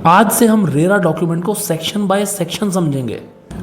आज से हम रेरा डॉक्यूमेंट को सेक्शन बाय सेक्शन समझेंगे।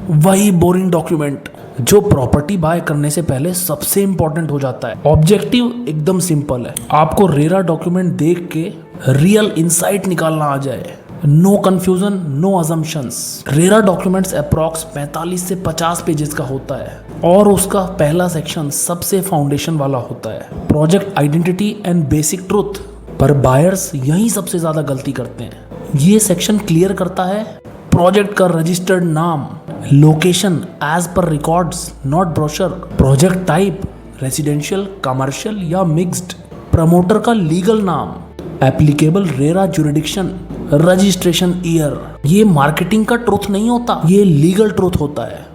वही बोरिंग डॉक्यूमेंट जो प्रॉपर्टी बाय करने से पहले सबसे इंपॉर्टेंट हो जाता है। ऑब्जेक्टिव एकदम सिंपल है, आपको रेरा डॉक्यूमेंट देख के रियल इंसाइट निकालना आ जाए। No confusion, no assumptions. RERA documents approx 45 से 50 पेजेस का होता है और उसका पहला सेक्शन सबसे फाउंडेशन वाला होता है, project identity and basic truth. पर बायर्स यही सबसे ज्यादा गलती करते हैं। ये सेक्शन क्लियर करता है प्रोजेक्ट का रजिस्टर्ड नाम, location as per records not brochure, project type residential, commercial या मिक्स्ड, प्रमोटर का लीगल नाम, applicable RERA jurisdiction, registration year. ये मार्केटिंग का ट्रूथ नहीं होता, ये लीगल ट्रूथ होता है।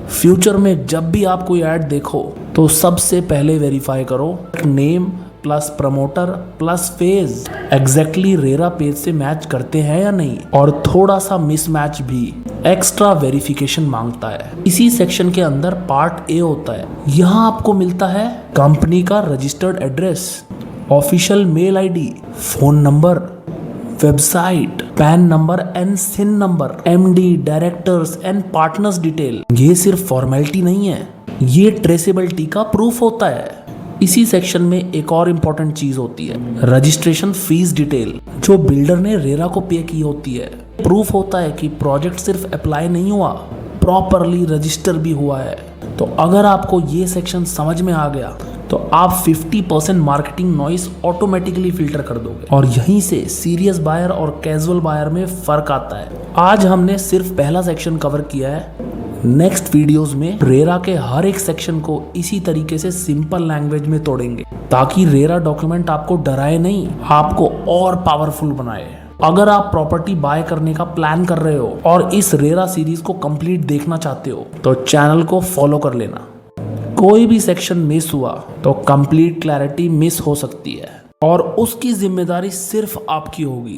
फ्यूचर में जब भी आप कोई ऐड देखो तो सबसे पहले वेरीफाई करो name plus promoter plus phase exactly RERA page से मैच करते हैं या नहीं, और थोड़ा सा मिसमैच भी एक्स्ट्रा वेरिफिकेशन मांगता है। इसी सेक्शन के अंदर पार्ट ए होता है। यहाँ आपको मिलता है कंपनी का registered address, official mail ID, phone number, website, PAN number and CIN number, MD, directors and partners detail. ये सिर्फ फॉर्मेलिटी नहीं है, ये ट्रेसेबिलिटी का प्रूफ होता है। इसी सेक्शन में एक और इम्पोर्टेंट चीज होती है, रजिस्ट्रेशन फीस डिटेल, जो बिल्डर ने रेरा को पे की होती है। प्रूफ होता है कि प्रोजेक्ट सिर्फ अप्लाई नहीं हुआ, प्रॉपरली रजिस्टर भी हुआ है। तो अगर आपको ये सेक्शन समझ में आ गया तो आप 50% मार्केटिंग नॉइस ऑटोमेटिकली फिल्टर कर दोगे, और यहीं से सीरियस बायर और कैजुअल बायर में फर्क आता है। आज हमने सिर्फ पहला सेक्शन कवर किया है। नेक्स्ट वीडियोस में रेरा के हर एक सेक्शन को इसी तरीके से सिंपल लैंग्वेज में तोड़ेंगे, ताकि रेरा डॉक्यूमेंट आपको डराए नहीं, आपको और पावरफुल बनाए। अगर आप प्रॉपर्टी बाय करने का प्लान कर रहे हो और इस रेरा सीरीज को कंप्लीट देखना चाहते हो तो चैनल को फॉलो कर लेना। कोई भी सेक्शन मिस हुआ तो कंप्लीट क्लैरिटी मिस हो सकती है और उसकी जिम्मेदारी सिर्फ आपकी होगी।